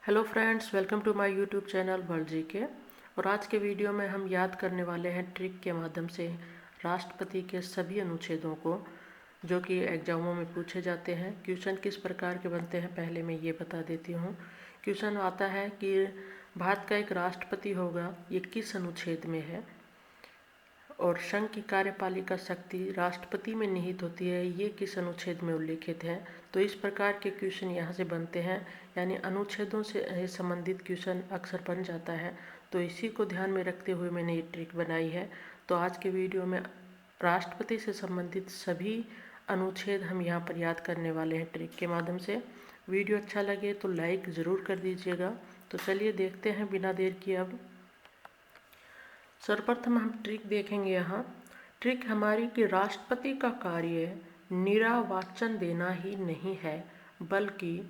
Hello friends, welcome to my YouTube channel world GK. और आज के वीडियो में हम याद करने वाले हैं ट्रिक के माध्यम से राष्ट्रपति के सभी अनुच्छेदों को, जो कि एग्जामों में पूछे जाते हैं। क्वेश्चन किस प्रकार के बनते हैं पहले मैं ये बता देती हूँ। क्वेश्चन आता है कि भारत का एक राष्ट्रपति होगा, ये किस अनुच्छेद में है, और संघ की कार्यपालिका शक्ति राष्ट्रपति में निहित होती है, ये किस अनुच्छेद में उल्लेखित है। तो इस प्रकार के क्वेश्चन यहाँ से बनते हैं, यानी अनुच्छेदों से संबंधित क्वेश्चन अक्सर बन जाता है। तो इसी को ध्यान में रखते हुए मैंने ये ट्रिक बनाई है। तो आज के वीडियो में राष्ट्रपति से संबंधित सभी अनुच्छेद हम यहाँ पर याद करने वाले हैं ट्रिक के माध्यम से। वीडियो अच्छा लगे तो लाइक ज़रूर कर दीजिएगा। तो चलिए देखते हैं बिना देर किए। अब सर्वप्रथम हम ट्रिक देखेंगे। यहाँ ट्रिक हमारी कि राष्ट्रपति का कार्य निरावाचन देना ही नहीं है, बल्कि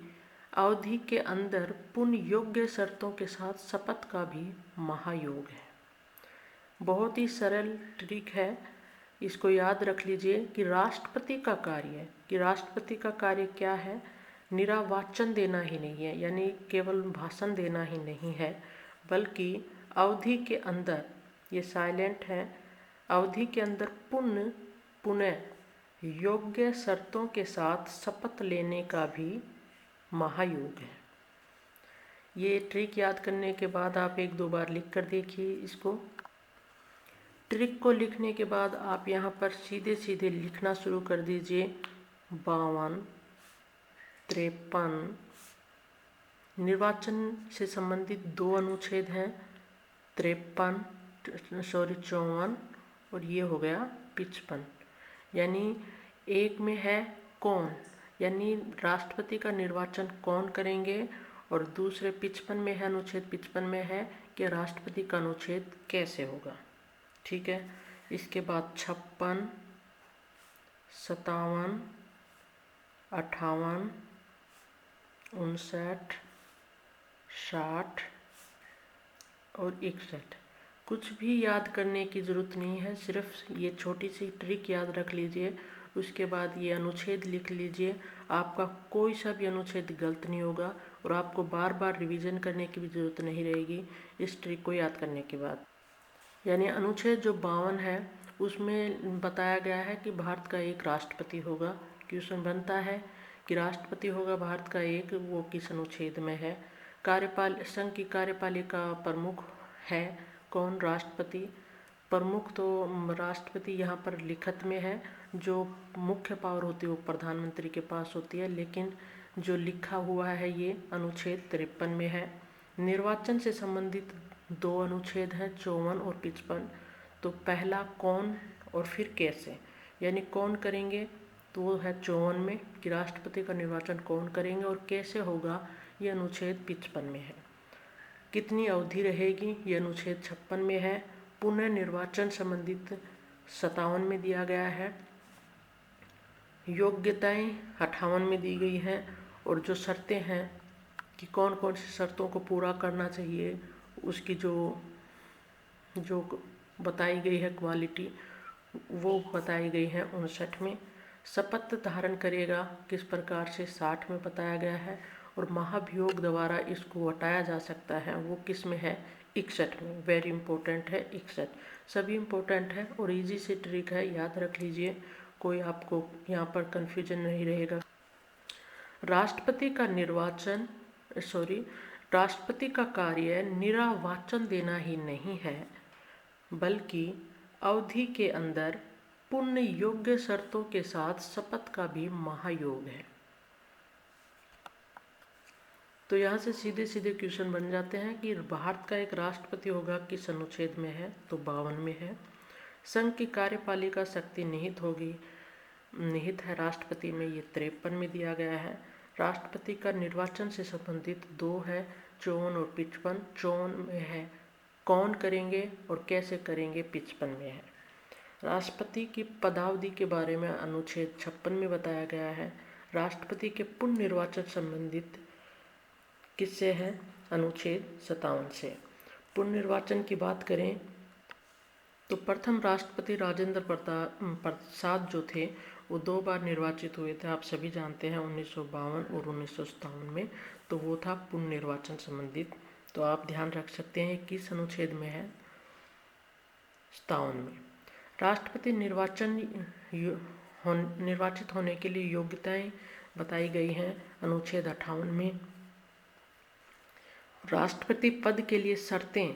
अवधि के अंदर पुण्य योग्य शर्तों के साथ शपथ का भी महायोग है। बहुत ही सरल ट्रिक है, इसको याद रख लीजिए कि राष्ट्रपति का कार्य क्या है। निरावाचन देना ही नहीं है, यानी केवल भाषण देना ही नहीं है, बल्कि अवधि के अंदर, ये साइलेंट है, अवधि के अंदर पुनः योग्य शर्तों के साथ शपथ लेने का भी महायोग है। ये ट्रिक याद करने के बाद आप एक दो बार लिख कर देखिए इसको। ट्रिक को लिखने के बाद आप यहाँ पर सीधे सीधे लिखना शुरू कर दीजिए। 52, 53 निर्वाचन से संबंधित दो अनुच्छेद हैं, 54 और ये हो गया 55। यानी एक में है कौन, यानी राष्ट्रपति का निर्वाचन कौन करेंगे, और दूसरे 55 में है, अनुच्छेद 55 में है कि राष्ट्रपति का अनुच्छेद कैसे होगा। ठीक है। इसके बाद 56, 57, 58, 59, 60 और 61। कुछ भी याद करने की ज़रूरत नहीं है, सिर्फ ये छोटी सी ट्रिक याद रख लीजिए। उसके बाद ये अनुच्छेद लिख लीजिए। आपका कोई सा भी अनुच्छेद गलत नहीं होगा और आपको बार बार रिवीजन करने की भी ज़रूरत नहीं रहेगी इस ट्रिक को याद करने के बाद। यानी अनुच्छेद जो 52 है उसमें बताया गया है कि भारत का एक राष्ट्रपति होगा। क्वेश्चन बनता है कि राष्ट्रपति होगा भारत का एक, वो किस अनुच्छेद में है। संघ की कार्यपालिका प्रमुख है कौन, राष्ट्रपति। प्रमुख तो राष्ट्रपति यहाँ पर लिखित में है, जो मुख्य पावर होती है वो प्रधानमंत्री के पास होती है, लेकिन जो लिखा हुआ है ये अनुच्छेद 53 में है। निर्वाचन से संबंधित दो अनुच्छेद हैं, 54 और 55। तो पहला कौन और फिर कैसे, यानी कौन करेंगे तो वो है 54 में कि राष्ट्रपति का निर्वाचन कौन करेंगे, और कैसे होगा ये अनुच्छेद 55 में है। कितनी अवधि रहेगी ये अनुच्छेद 56 में है। पुनः निर्वाचन संबंधित 57 में दिया गया है। योग्यताएं 58 में दी गई हैं, और जो शर्तें हैं कि कौन कौन सी शर्तों को पूरा करना चाहिए उसकी जो बताई गई है क्वालिटी, वो बताई गई है 59 में। शपथ धारण करेगा किस प्रकार से 60 में बताया गया है, और महाभियोग द्वारा इसको हटाया जा सकता है वो किस में है, 61 में। वेरी इंपॉर्टेंट है 61, सभी इंपॉर्टेंट है और इजी से ट्रिक है, याद रख लीजिए, कोई आपको यहाँ पर कन्फ्यूजन नहीं रहेगा। राष्ट्रपति का कार्य निरावाचन देना ही नहीं है, बल्कि अवधि के अंदर पुण्य योग्य शर्तों के साथ शपथ का भी महायोग है। तो यहाँ से सीधे सीधे क्वेश्चन बन जाते हैं कि भारत का एक राष्ट्रपति होगा किस अनुच्छेद में है, तो 52 में है। संघ की कार्यपालिका शक्ति निहित है राष्ट्रपति में, ये 53 में दिया गया है। राष्ट्रपति का निर्वाचन से संबंधित दो है, 54 और 55। 54 में है कौन करेंगे और कैसे करेंगे, 55 में है। राष्ट्रपति की पदावधि के बारे में अनुच्छेद 56 में बताया गया है। राष्ट्रपति के पुनः निर्वाचन संबंधित किससे है, अनुच्छेद 57 से। पुनः निर्वाचन की बात करें तो प्रथम राष्ट्रपति राजेंद्र प्रसाद जो थे वो 2 बार निर्वाचित हुए थे, आप सभी जानते हैं, 1952 और 1957 में। तो वो था पुनर्निर्वाचन संबंधित। तो आप ध्यान रख सकते हैं किस अनुच्छेद में है, 57 में। राष्ट्रपति निर्वाचित होने के लिए योग्यताएं बताई गई हैं अनुच्छेद 58 में। राष्ट्रपति पद के लिए शर्तें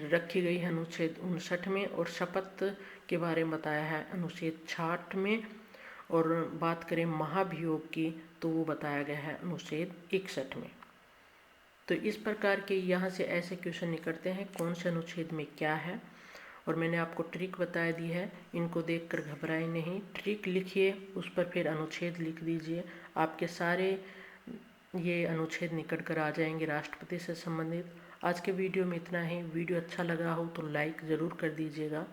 रखी गई है अनुच्छेद 59 में, और शपथ के बारे में बताया है अनुच्छेद 66 में। और बात करें महाभियोग की तो वो बताया गया है अनुच्छेद 61 में। तो इस प्रकार के यहाँ से ऐसे क्वेश्चन निकलते हैं कौन से अनुच्छेद में क्या है। और मैंने आपको ट्रिक बता दी है, इनको देखकर घबराएं नहीं, ट्रिक लिखिए, उस पर फिर अनुच्छेद लिख दीजिए, आपके सारे ये अनुच्छेद निकट कर आ जाएंगे राष्ट्रपति से संबंधित। आज के वीडियो में इतना ही। वीडियो अच्छा लगा हो तो लाइक ज़रूर कर दीजिएगा।